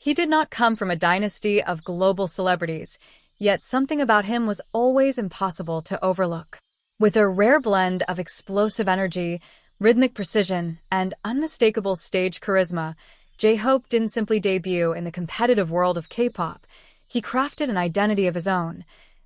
He did not come from a dynasty of global celebrities, yet something about him was always impossible to overlook. With a rare blend of explosive energy, rhythmic precision, and unmistakable stage charisma, J-Hope didn't simply debut in the competitive world of K-pop. He crafted an identity of his own,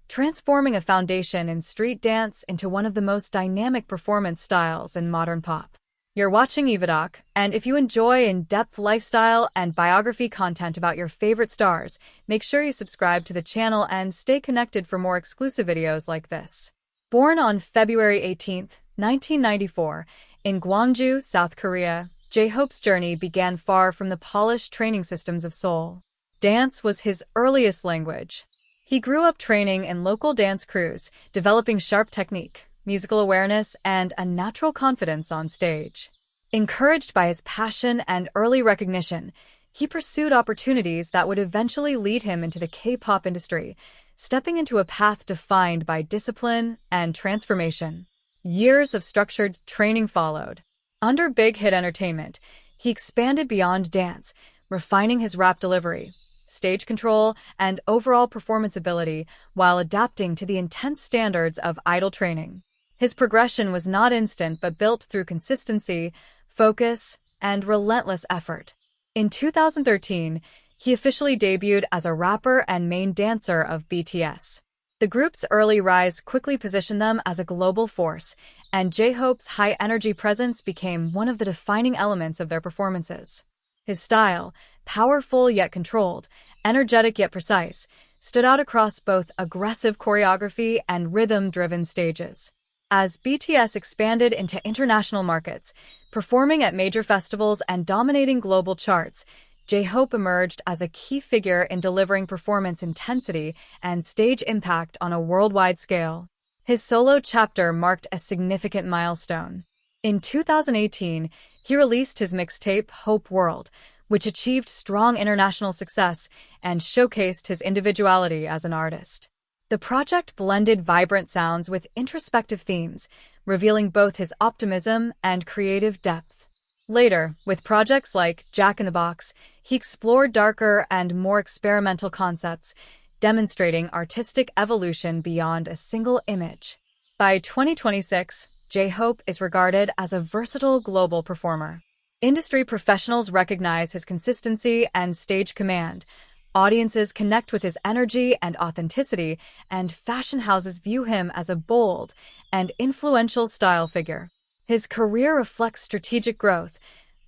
transforming a foundation in street dance into one of the most dynamic performance styles in modern pop. You're watching EvaDoc, and if you enjoy in-depth lifestyle and biography content about your favorite stars, make sure you subscribe to the channel and stay connected for more exclusive videos like this. Born on February 18, 1994, in Gwangju, South Korea, J-Hope's journey began far from the polished training systems of Seoul. Dance was his earliest language. He grew up training in local dance crews, developing sharp technique, musical awareness, and a natural confidence on stage. Encouraged by his passion and early recognition, he pursued opportunities that would eventually lead him into the K-pop industry, stepping into a path defined by discipline and transformation. Years of structured training followed. Under Big Hit Entertainment, he expanded beyond dance, refining his rap delivery, stage control, and overall performance ability while adapting to the intense standards of idol training. His progression was not instant but built through consistency, focus, and relentless effort. In 2013, he officially debuted as a rapper and main dancer of BTS. The group's early rise quickly positioned them as a global force, and J-Hope's high-energy presence became one of the defining elements of their performances. His style, powerful yet controlled, energetic yet precise, stood out across both aggressive choreography and rhythm-driven stages. As BTS expanded into international markets, performing at major festivals and dominating global charts, J-Hope emerged as a key figure in delivering performance intensity and stage impact on a worldwide scale. His solo chapter marked a significant milestone. In 2018, he released his mixtape Hope World, which achieved strong international success and showcased his individuality as an artist. The project blended vibrant sounds with introspective themes, revealing both his optimism and creative depth. Later, with projects like Jack in the Box, he explored darker and more experimental concepts, demonstrating artistic evolution beyond a single image. By 2026, J-Hope is regarded as a versatile global performer. Industry professionals recognize his consistency and stage command. Audiences connect with his energy and authenticity, and fashion houses view him as a bold and influential style figure. His career reflects strategic growth,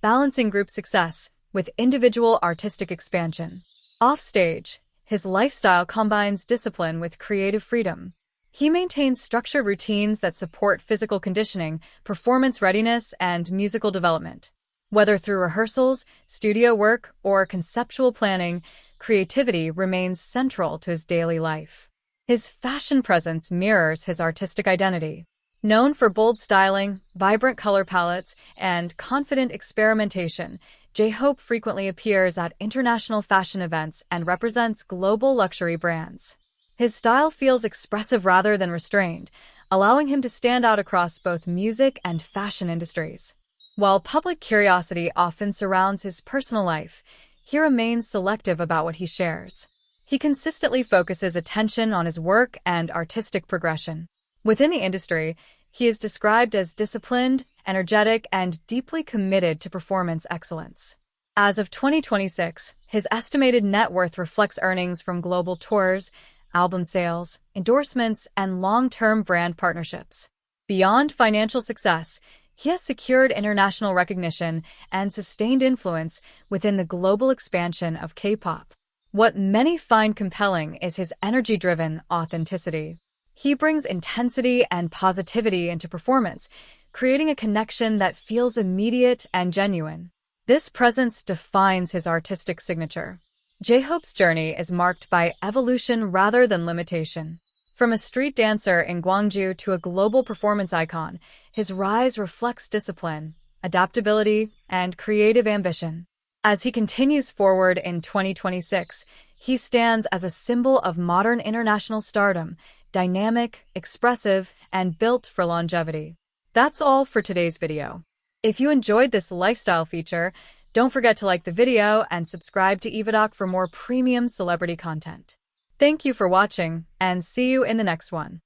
balancing group success with individual artistic expansion. Offstage, his lifestyle combines discipline with creative freedom. He maintains structured routines that support physical conditioning, performance readiness, and musical development. Whether through rehearsals, studio work, or conceptual planning, creativity remains central to his daily life. His fashion presence mirrors his artistic identity. Known for bold styling, vibrant color palettes, and confident experimentation, J-Hope frequently appears at international fashion events and represents global luxury brands. His style feels expressive rather than restrained, allowing him to stand out across both music and fashion industries. While public curiosity often surrounds his personal life, he remains selective about what he shares. He consistently focuses attention on his work and artistic progression. Within the industry, he is described as disciplined, energetic, and deeply committed to performance excellence. As of 2026, his estimated net worth reflects earnings from global tours, album sales, endorsements, and long-term brand partnerships. Beyond financial success, he has secured international recognition and sustained influence within the global expansion of K-pop. What many find compelling is his energy-driven authenticity. He brings intensity and positivity into performance, creating a connection that feels immediate and genuine. This presence defines his artistic signature. J-Hope's journey is marked by evolution rather than limitation. From a street dancer in Gwangju to a global performance icon, his rise reflects discipline, adaptability, and creative ambition. As he continues forward in 2026, he stands as a symbol of modern international stardom, dynamic, expressive, and built for longevity. That's all for today's video. If you enjoyed this lifestyle feature, Don't forget to like the video and subscribe to EvaDoc for more premium celebrity content. Thank you for watching, and see you in the next one.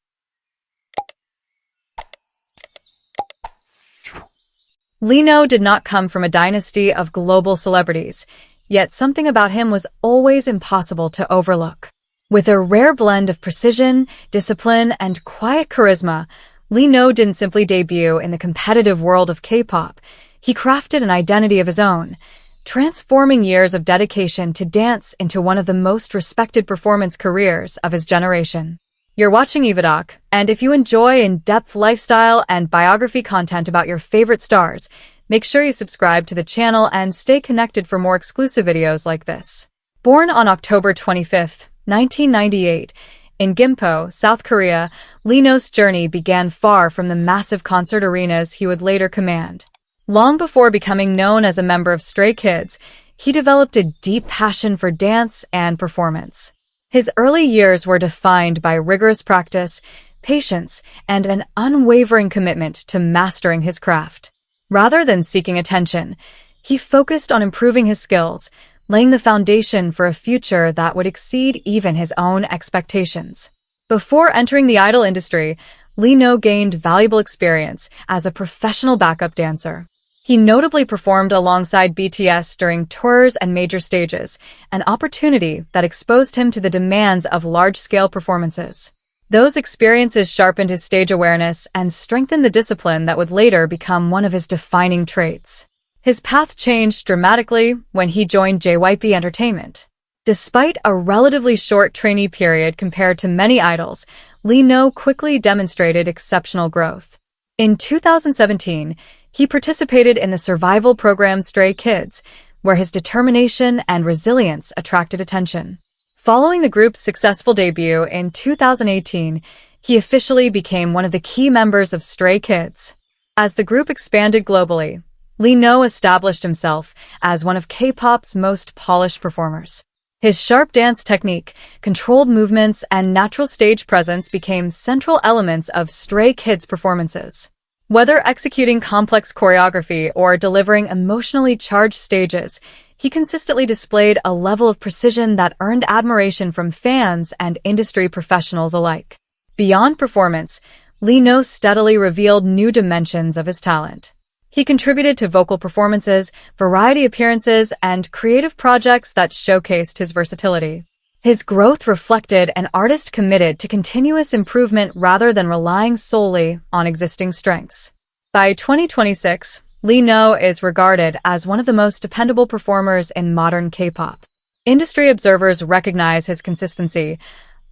Lino did not come from a dynasty of global celebrities, yet something about him was always impossible to overlook. With a rare blend of precision, discipline, and quiet charisma, Lino didn't simply debut in the competitive world of K-pop. He crafted an identity of his own, transforming years of dedication to dance into one of the most respected performance careers of his generation. You're watching EvaDoc, and if you enjoy in-depth lifestyle and biography content about your favorite stars, make sure you subscribe to the channel and stay connected for more exclusive videos like this. Born on October 25, 1998, in Gimpo, South Korea, Lino's journey began far from the massive concert arenas he would later command. Long before becoming known as a member of Stray Kids, he developed a deep passion for dance and performance. His early years were defined by rigorous practice, patience, and an unwavering commitment to mastering his craft. Rather than seeking attention, he focused on improving his skills, laying the foundation for a future that would exceed even his own expectations. Before entering the idol industry, Lino gained valuable experience as a professional backup dancer. He notably performed alongside BTS during tours and major stages, an opportunity that exposed him to the demands of large-scale performances. Those experiences sharpened his stage awareness and strengthened the discipline that would later become one of his defining traits. His path changed dramatically when he joined JYP Entertainment. Despite a relatively short trainee period compared to many idols, Lino quickly demonstrated exceptional growth. In 2017, he participated in the survival program Stray Kids, where his determination and resilience attracted attention. Following the group's successful debut in 2018, he officially became one of the key members of Stray Kids. As the group expanded globally, Lino established himself as one of K-pop's most polished performers. His sharp dance technique, controlled movements, and natural stage presence became central elements of Stray Kids' performances. Whether executing complex choreography or delivering emotionally charged stages, he consistently displayed a level of precision that earned admiration from fans and industry professionals alike. Beyond performance, Lino steadily revealed new dimensions of his talent. He contributed to vocal performances, variety appearances, and creative projects that showcased his versatility. His growth reflected an artist committed to continuous improvement rather than relying solely on existing strengths. By 2026, Lino is regarded as one of the most dependable performers in modern K-pop. Industry observers recognize his consistency,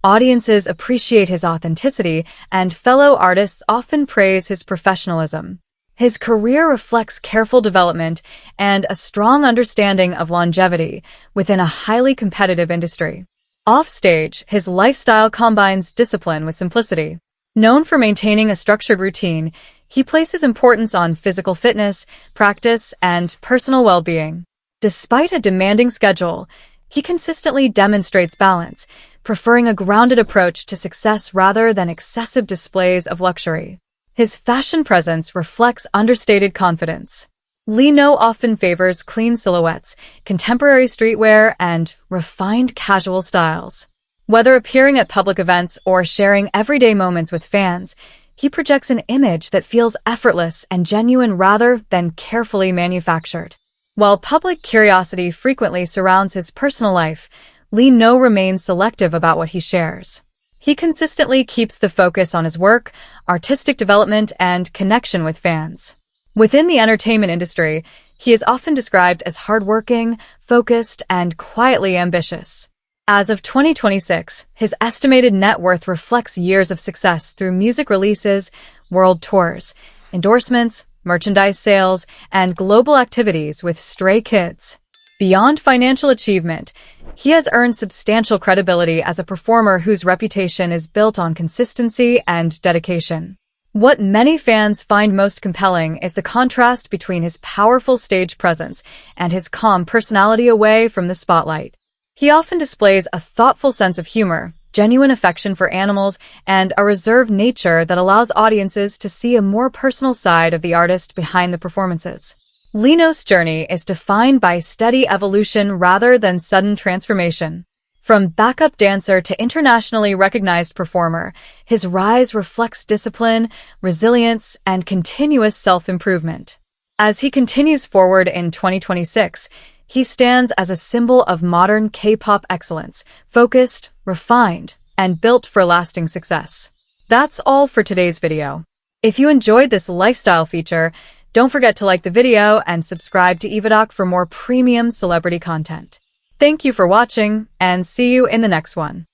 audiences appreciate his authenticity, and fellow artists often praise his professionalism. His career reflects careful development and a strong understanding of longevity within a highly competitive industry. Offstage, his lifestyle combines discipline with simplicity. Known for maintaining a structured routine, he places importance on physical fitness, practice, and personal well-being. Despite a demanding schedule, he consistently demonstrates balance, preferring a grounded approach to success rather than excessive displays of luxury. His fashion presence reflects understated confidence. Lino often favors clean silhouettes, contemporary streetwear, and refined casual styles. Whether appearing at public events or sharing everyday moments with fans, he projects an image that feels effortless and genuine rather than carefully manufactured. While public curiosity frequently surrounds his personal life, Lino remains selective about what he shares. He consistently keeps the focus on his work, artistic development, and connection with fans. Within the entertainment industry, he is often described as hardworking, focused, and quietly ambitious. As of 2026, his estimated net worth reflects years of success through music releases, world tours, endorsements, merchandise sales, and global activities with Stray Kids. Beyond financial achievement, he has earned substantial credibility as a performer whose reputation is built on consistency and dedication. What many fans find most compelling is the contrast between his powerful stage presence and his calm personality away from the spotlight. He often displays a thoughtful sense of humor, genuine affection for animals, and a reserved nature that allows audiences to see a more personal side of the artist behind the performances. Lino's journey is defined by steady evolution rather than sudden transformation. From backup dancer to internationally recognized performer, his rise reflects discipline, resilience, and continuous self-improvement. As he continues forward in 2026, he stands as a symbol of modern K-pop excellence, focused, refined, and built for lasting success. That's all for today's video. If you enjoyed this lifestyle feature, don't forget to like the video and subscribe to EvaDoc for more premium celebrity content. Thank you for watching, and see you in the next one.